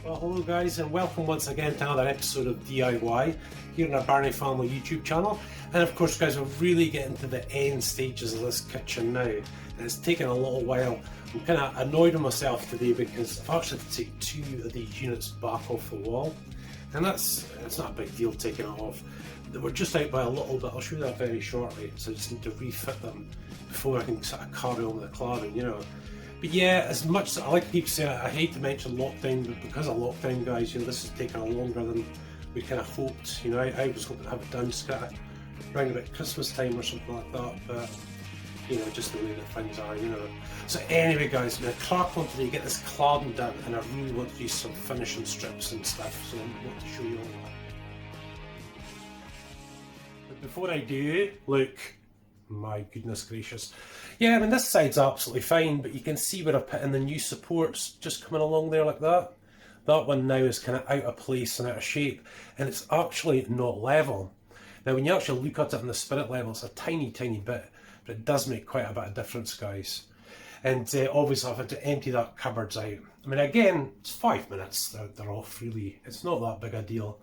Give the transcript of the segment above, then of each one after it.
Well, hello guys, and welcome once again to another episode of DIY here on our Birnie Family YouTube channel. And of course guys, we're really getting to the end stages of this kitchen now, and it's taken a little while. I'm kind of annoyed with myself today because I've actually had to take 2 of these units back off the wall, and it's not a big deal taking it off. They were just out by a little bit. I'll show you that very shortly, so I just need to refit them before I can sort of carry on with the cladding, you know. But yeah, as much as I like to keep saying, I hate to mention lockdown, but because of lockdown, guys, you know, this has taken longer than we kind of hoped. You know, I was hoping to have it done just kind of around about Christmas time or something like that, but you know, just the way that things are, you know. So anyway, guys, I'm going to crack on today, get this cladding done, and I really want to use some finishing strips and stuff, so I want to show you all that. But before I do, look. My goodness gracious. Yeah, I mean, this side's absolutely fine, but you can see where I've put in the new supports just coming along there like that. That one now is kind of out of place and out of shape, and it's actually not level. Now, when you actually look at it on the spirit level, it's a tiny, tiny bit, but it does make quite a bit of difference, guys. And obviously I've had to empty that cupboards out. I mean, again, it's 5 minutes, they're off really. It's not that big a deal.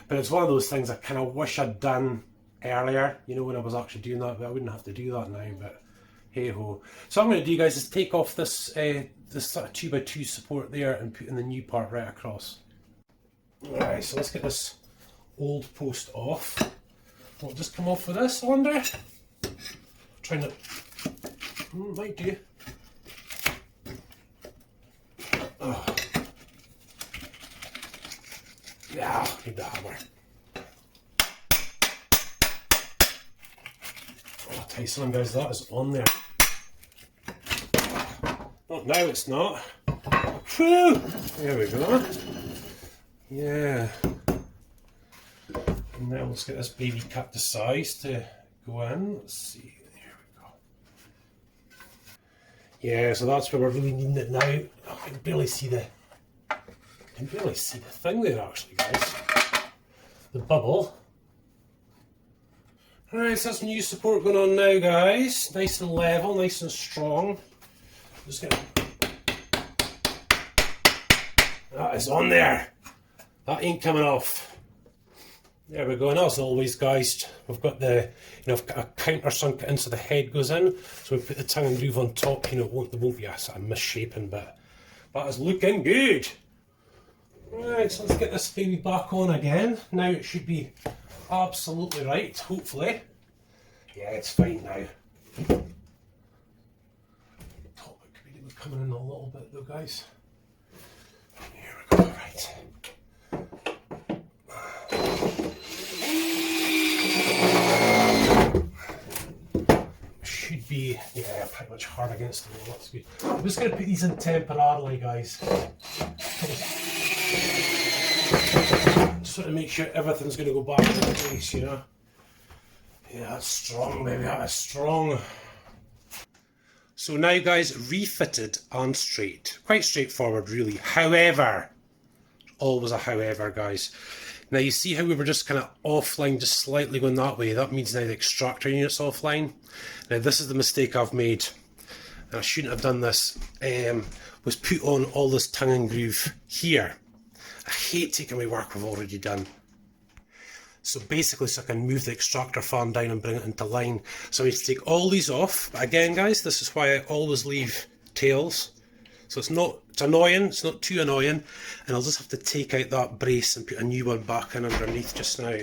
But it's one of those things I kind of wish I'd done earlier, you know, when I was actually doing that, but I wouldn't have to do that now, but hey ho. So what I'm going to do, guys, is take off this this sort of 2x2 support there and put in the new part right across. Alright, so let's get this old post off. Will it just come off with this, I wonder? Trying to... might do. Oh. Yeah, need the hammer. I'll tell you something, guys, that is on there. Not now, it's not. Whew! There we go. Yeah. And now let's get this baby cut to size to go in. Let's see. There we go. Yeah, so that's where we're really needing it now. Oh, I can barely see the thing there, actually, guys. The bubble. Alright, so that's new support going on now, guys. Nice and level, nice and strong. Just get... that is on there. That ain't coming off. There we go, and as always, guys, we've got the, you know, I've got a countersunk in so the head goes in. So we put the tongue and groove on top, you know, there won't be a sort of misshapen bit. That is looking good. Right, so let's get this baby back on again. Now it should be absolutely right, hopefully. Yeah, it's fine now. Top it could be coming in a little bit though, guys. Here we go, right. Should be, yeah, pretty much hard against the wall, that's good. I'm just going to put these in temporarily, guys. Just want to make sure everything's going to go back into place, you know. Yeah, that's strong, baby, that is strong. So now, guys, refitted and straight. Quite straightforward, really. However, always a however, guys. Now, you see how we were just kind of offline, just slightly going that way? That means now the extractor unit's offline. Now, this is the mistake I've made. And I shouldn't have done this. Was put on all this tongue and groove here. I hate taking my work we've already done. So basically, so I can move the extractor fan down and bring it into line. So I need to take all these off. But again, guys, this is why I always leave tails. So it's annoying, it's not too annoying. And I'll just have to take out that brace and put a new one back in underneath just now.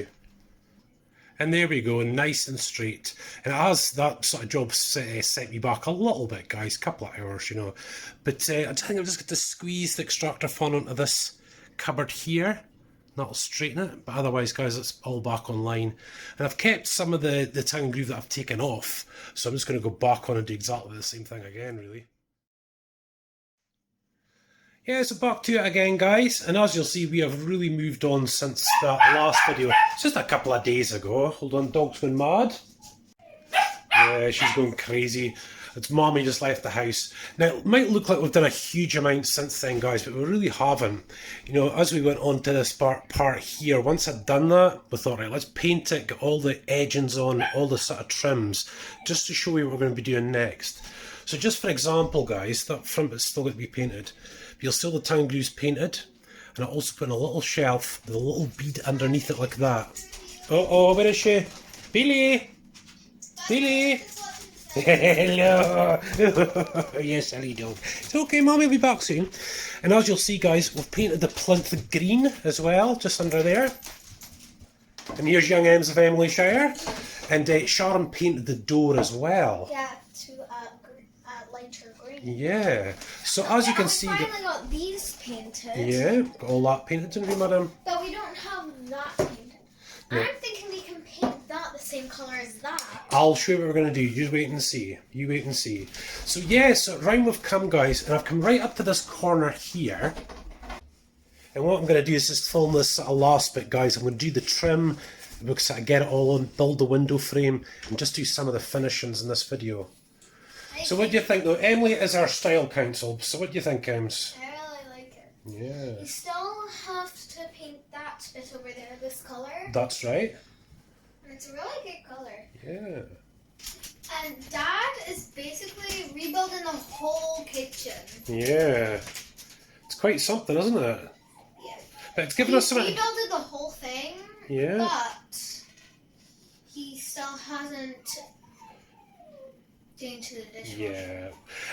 And there we go, nice and straight. And as that sort of job set me back a little bit, guys, a couple of hours, you know. But I think I'm just going to squeeze the extractor fan onto this cupboard here. That'll straighten it, but otherwise, guys, it's all back online. And I've kept some of the tongue and groove that I've taken off, so I'm just going to go back on and do exactly the same thing again, really. Yeah, so back to it again, guys, and as you'll see, we have really moved on since that last video. It's just a couple of days ago. Hold on, dog's going mad. Yeah, she's going crazy. It's mommy just left the house. Now, it might look like we've done a huge amount since then, guys, but we really haven't. You know, as we went on to this part here, once I'd done that, we thought, right, let's paint it, get all the edgings on, all the sort of trims, just to show you what we're going to be doing next. So just for example, guys, that front bit's still going to be painted. You'll see the tongue grooves painted. And I also put in a little shelf with a little bead underneath it like that. Oh, where is she? Billy! Billy! Hello! You silly dog. It's okay, Mummy will be back soon. And as you'll see, guys, we've painted the plinth green as well, just under there. And here's young Ems of Emilyshire. And Sharon painted the door as well. Yeah, to lighter green. Yeah. So as you can see... We finally got these painted. Yeah, got all that painted, didn't we, madam? But we don't have that painted. No. I'm thinking we can paint that the same colour as that. I'll show you what we're going to do. You wait and see. You wait and see. So yes, round we've come, guys, and I've come right up to this corner here. And what I'm going to do is just film this last bit, guys. I'm going to do the trim, because I get it all on, build the window frame, and just do some of the finishings in this video. So what do you think, though? Emily is our style counsel. So what do you think, Ems? I really like it. Yeah. You still have to paint that bit over there, this colour. That's right. And it's a really good colour. Yeah. And Dad is basically rebuilding the whole kitchen. Yeah. It's quite something, isn't it? Yeah. But it's given us something. He rebuilt the whole thing. Yeah. But he still hasn't changed the dishwasher. Yeah.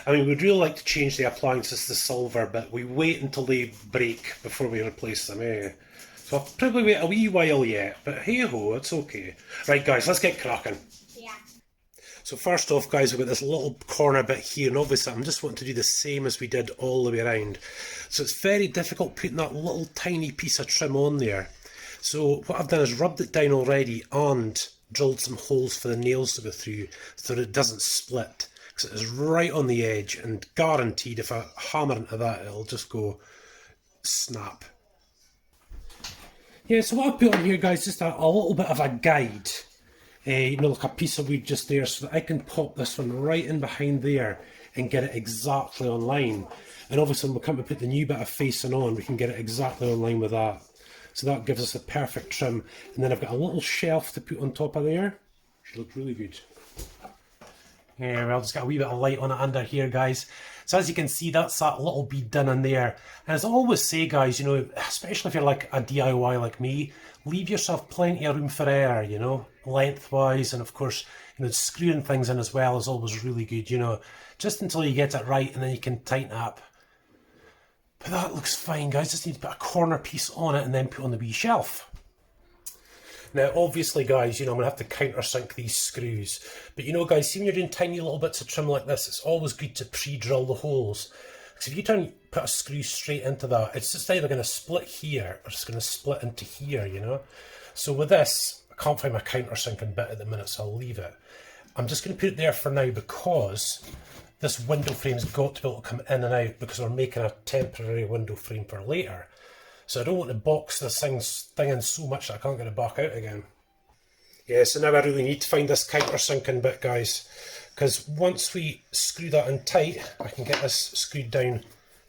I mean, we'd really like to change the appliances to silver, but we wait until they break before we replace them, eh? So I'll probably wait a wee while yet, but hey ho, it's okay. Right, guys, let's get cracking. Yeah. So first off, guys, we've got this little corner bit here, and obviously I'm just wanting to do the same as we did all the way around. So it's very difficult putting that little tiny piece of trim on there. So what I've done is rubbed it down already and drilled some holes for the nails to go through so that it doesn't split, because it is right on the edge, and guaranteed if I hammer into that it'll just go snap. Yeah, so what I've put on here, guys, just a little bit of a guide, you know, like a piece of wood just there, so that I can pop this one right in behind there and get it exactly on line. And obviously when we come to put the new bit of facing on, we can get it exactly on line with that. So that gives us a perfect trim. And then I've got a little shelf to put on top of there. Should look really good. Yeah, well, just got a wee bit of light on it under here, guys. So as you can see, that's that little bead done in there. And as I always say, guys, you know, especially if you're like a DIY like me, leave yourself plenty of room for error, you know, lengthwise. And of course, you know, screwing things in as well is always really good, you know, just until you get it right and then you can tighten it up. But that looks fine, guys. Just need to put a corner piece on it and then put on the wee shelf. Now, obviously, guys, you know, I'm going to have to countersink these screws. But, you know, guys, see when you're doing tiny little bits of trim like this, it's always good to pre-drill the holes. Because if you try and put a screw straight into that, it's just either going to split here or it's going to split into here, you know. So with this, I can't find my countersinking bit at the minute, so I'll leave it. I'm just going to put it there for now because this window frame's got to be able to come in and out because we're making a temporary window frame for later. So I don't want to box this thing in so much that I can't get it back out again. Yeah, so now I really need to find this countersinking bit, guys, because once we screw that in tight, I can get this screwed down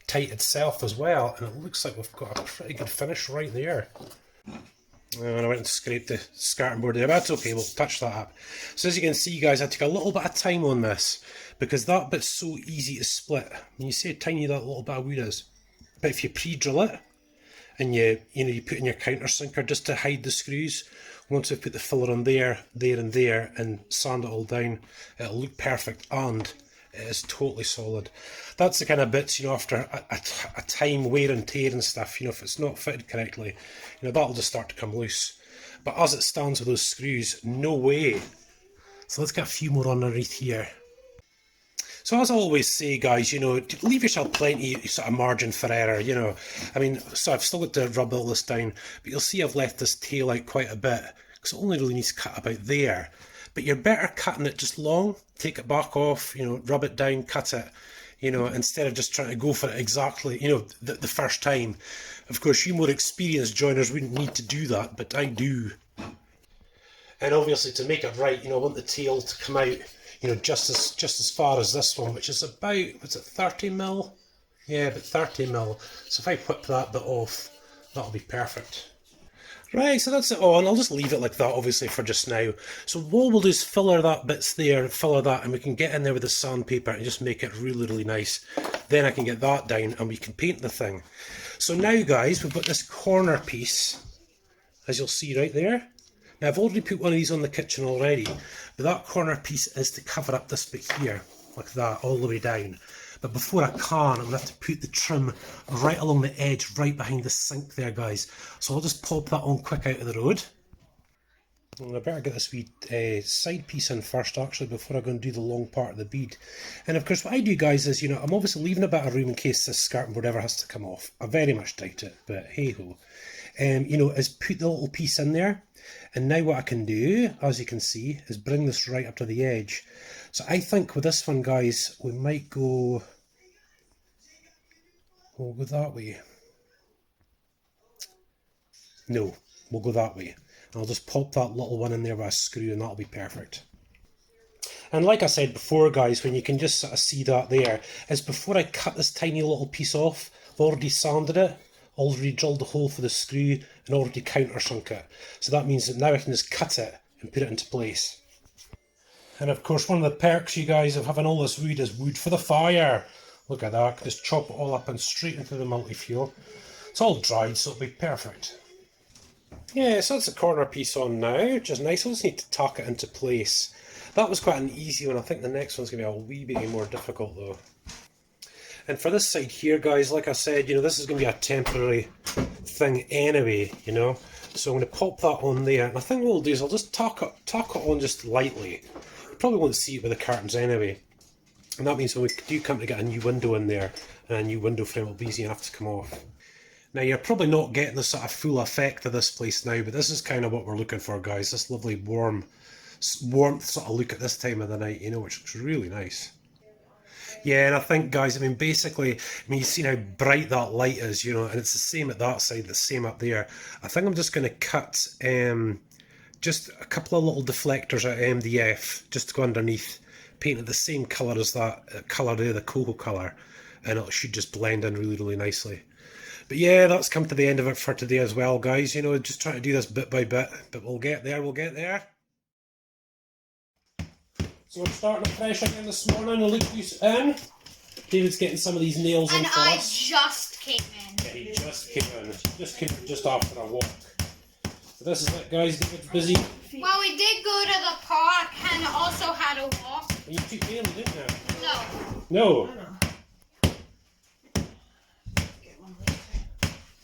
tight itself as well, and it looks like we've got a pretty good finish right there. And I went and scraped the skirting board there, but that's okay, we'll touch that up. So as you can see, guys, I took a little bit of time on this because that bit's so easy to split. When you see how tiny that little bit of wood is, but if you pre-drill it and you put in your countersinker just to hide the screws, once we put the filler on there, and there, and sand it all down, it'll look perfect and it is totally solid. That's the kind of bits, you know, after a time wear and tear and stuff, you know, if it's not fitted correctly, you know, that'll just start to come loose. But as it stands with those screws, no way. So let's get a few more underneath here. So as I always say, guys, you know, leave yourself plenty sort of margin for error, you know. I mean, so I've still got to rub all this down, but you'll see I've left this tail out quite a bit because it only really needs to cut about there. But you're better cutting it just long, take it back off, you know, rub it down, cut it, you know, instead of just trying to go for it exactly, you know, the first time. Of course, you more experienced joiners wouldn't need to do that, but I do. And obviously to make it right, you know, I want the tail to come out, you know, just as far as this one, which is about, what's it, 30 mil? Yeah, about 30 mil. So if I whip that bit off, that'll be perfect. Right, so that's it on. I'll just leave it like that, obviously, for just now. So what we'll do is filler that bits there, filler that, and we can get in there with the sandpaper and just make it really, really nice. Then I can get that down and we can paint the thing. So now guys, we've got this corner piece, as you'll see right there. Now I've already put one of these on the kitchen already, but that corner piece is to cover up this bit here, like that, all the way down. But before I can, I'm going to have to put the trim right along the edge, right behind the sink there, guys. So I'll just pop that on quick out of the road. And I better get this wee side piece in first, actually, before I go and do the long part of the bead. And of course, what I do, guys, is, I'm obviously leaving a bit of room in case this skirting board ever has to come off. I very much doubt it, but hey-ho. Is put the little piece in there. And now what I can do, as you can see, is bring this right up to the edge. So I think with this one, guys, we might go... We'll go that way. No, we'll go that way. And I'll just pop that little one in there with a screw and that'll be perfect. And like I said before, guys, when you can just sort of see that there, is before I cut this tiny little piece off, I've already sanded it, already drilled the hole for the screw, and already countersunk it. So that means that now I can just cut it and put it into place. And of course, one of the perks, you guys, of having all this wood is wood for the fire. Look at that, just chop it all up and straight into the multi-fuel. It's all dried, so it'll be perfect. Yeah, so that's the corner piece on now, which is nice. I just need to tuck it into place. That was quite an easy one. I think the next one's going to be a wee bit more difficult though. And for this side here, guys, like I said, this is going to be a temporary thing anyway, So I'm going to pop that on there. And I think what we'll do is I'll just tuck it on just lightly. You probably won't see it with the curtains anyway. And that means when we do come to get a new window in there, and a new window frame will be easy enough to come off. Now you're probably not getting the sort of full effect of this place now, but this is kind of what we're looking for, guys. This lovely warmth sort of look at this time of the night, which looks really nice. Yeah, and I think, guys, basically, you see how bright that light is, and it's the same at that side, the same up there. I think I'm just going to cut just a couple of little deflectors at MDF just to go underneath, paint it the same colour as that colour there, the cocoa colour, and it should just blend in really, really nicely. But yeah, that's come to the end of it for today as well, guys. Just trying to do this bit by bit, but we'll get there, So we're starting fresh again this morning. We'll look these in. David's getting some of these nails in for us. And I just came in. Yeah, he just came in. Just came in just after a walk. So this is it, guys. David's busy. Well, we did go to the park and also had a walk. You took Bailey, didn't you? No. No.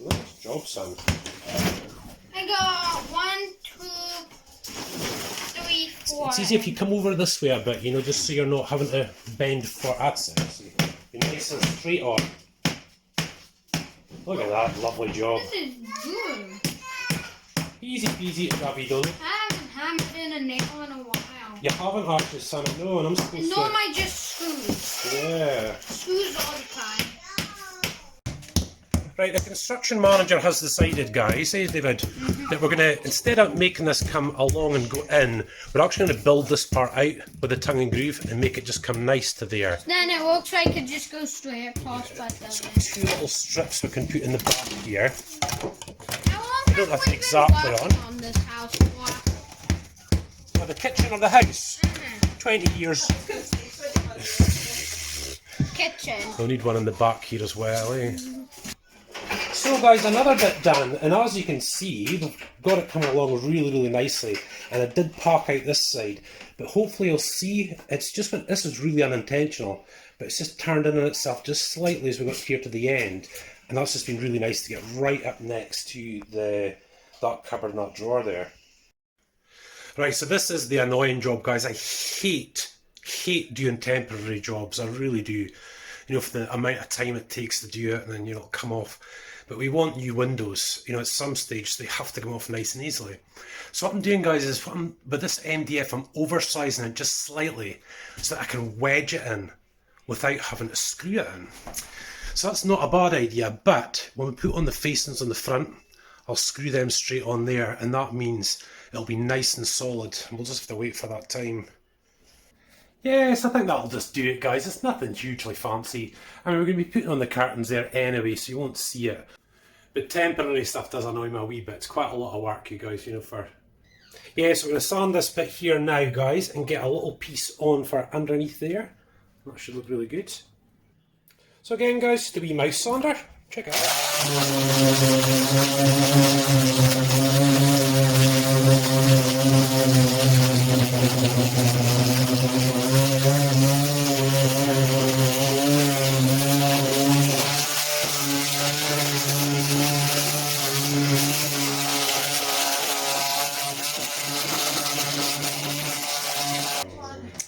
Nice job, son. I got 1, 2, 3, 4. It's easy if you come over this way a bit, just so you're not having to bend for access. Be nice and straight on. Look at that, lovely job. This is good. Easy peasy, grabby done. I haven't hammered in a nail in a while. You haven't actually, son. No, and I'm supposed to. Nor am I just screws. Yeah. Screws all the time. Right, the construction manager has decided, guys, David, that we're going to, instead of making this come along and go in, we're actually going to build this part out with a tongue and groove and make it just come nice to there. Then it looks like it just goes straight across, but So doesn't. 2 little strips we can put in the back here. How long I don't have have to we exactly been working on this house for? For the kitchen of the house. 20 years. Kitchen. We'll need one in the back here as well, eh? So guys, another bit done, and as you can see, we've got it coming along really, really nicely, and I did park out this side, but hopefully you'll see, it's just, this is really unintentional, but it's just turned in on itself just slightly as we got here to the end, and that's just been really nice to get right up next to that cupboard and that drawer there. Right, so this is the annoying job, guys. I hate doing temporary jobs, I really do. For the amount of time it takes to do it and then, it'll come off. But we want new windows, at some stage they have to come off nice and easily. So what I'm doing, guys, is with this MDF, I'm oversizing it just slightly so that I can wedge it in without having to screw it in. So that's not a bad idea, but when we put on the facings on the front, I'll screw them straight on there, and that means it'll be nice and solid. And we'll just have to wait for that time. Yes, I think that'll just do it, guys. It's nothing hugely fancy. We're going to be putting on the curtains there anyway, so you won't see it. But temporary stuff does annoy me a wee bit. It's quite a lot of work, you guys, for... Yeah, so we're going to sand this bit here now, guys, and get a little piece on for underneath there. That should look really good. So again guys, the wee mouse sander, check it out.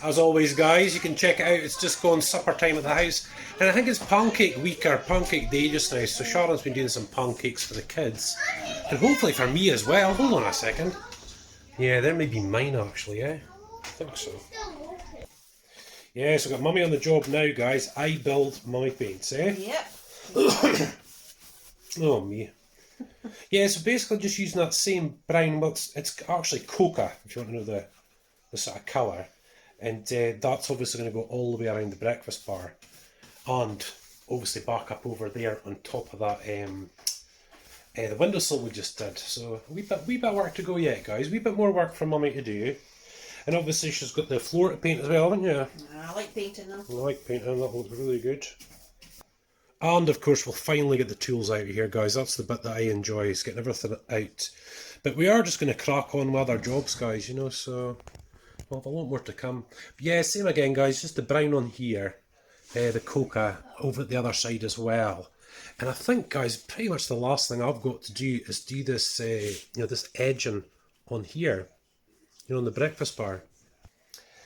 As always guys, you can check it out, it's just gone supper time at the house. And I think it's pancake week or pancake day just now, so Sharon's been doing some pancakes for the kids. And hopefully for me as well. Hold on a second. Yeah, there may be mine actually, I think so. Yeah, so I've got Mummy on the job now guys. I build Mummy paints, Yep. Oh me. Yeah, so basically just using that same brown, well it's actually coca, if you want to know the sort of colour. And that's obviously going to go all the way around the breakfast bar, and obviously back up over there on top of that the windowsill we just did. So a wee bit of work to go yet guys, a wee bit more work for Mummy to do. And obviously she's got the floor to paint as well, haven't you? I like painting them. I like painting, that looks really good. And of course we'll finally get the tools out of here guys, that's the bit that I enjoy, is getting everything out. But we are just going to crack on with our jobs guys, you know, so we'll have a lot more to come. But yeah, same again guys, just the brown on here, the coca over at the other side as well. And I think guys, pretty much the last thing I've got to do is do this, you know, this edging on here, you know, on the breakfast bar.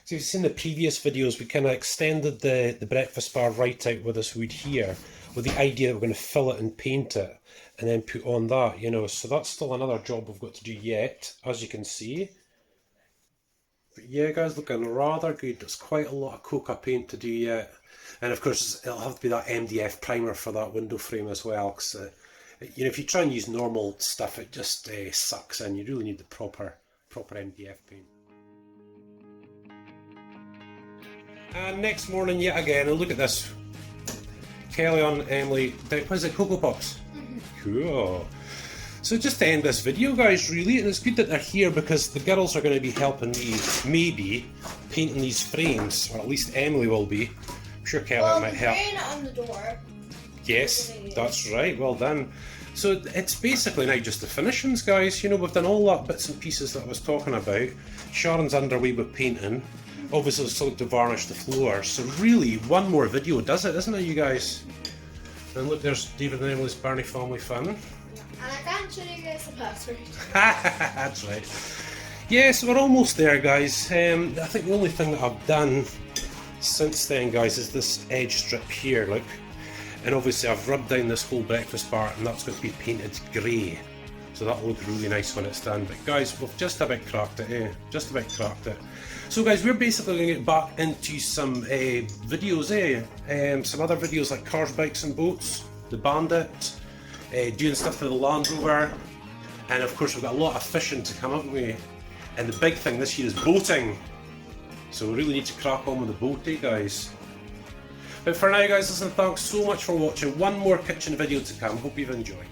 So you've seen the previous videos, we kind of extended the breakfast bar right out with this wood here, with the idea that we're going to fill it and paint it, and then put on that, you know, so that's still another job we've got to do yet, as you can see. But yeah guys, looking rather good. There's quite a lot of coca paint to do yet. And of course it'll have to be that MDF primer for that window frame as well, because you know, if you try and use normal stuff it just sucks in. You really need the proper MDF paint. And next morning yet again, and look at this. Kelly and Emily, what is it, Cocoa Pops? Cool. So just to end this video guys really, and it's good that they're here because the girls are going to be helping me maybe painting these frames, or at least Emily will be. I'm sure Kelly might help. Well, on the door. Yes, that's right, well done. So it's basically now just the finishings guys, you know, we've done all that bits and pieces that I was talking about. Sharon's underway with painting. Obviously still to varnish the floor, so really one more video does it, isn't it you guys? And look, there's David and Emily's Birnie Family Fun. And I can't show you guys the password. That's right. Yeah, so we're almost there guys. I think the only thing that I've done since then guys is this edge strip here, look. And obviously I've rubbed down this whole breakfast bar and that's going to be painted grey. So that'll look really nice when it's done. But guys, we've just about cracked it, Just about cracked it. So guys, we're basically going to get back into some videos, some other videos like cars, bikes and boats, the Bandit, doing stuff for the Land Rover, and of course we've got a lot of fishing to come, haven't we? And the big thing this year is boating. So we really need to crack on with the boat day, guys. But for now guys, listen, thanks so much for watching. One more kitchen video to come. Hope you've enjoyed.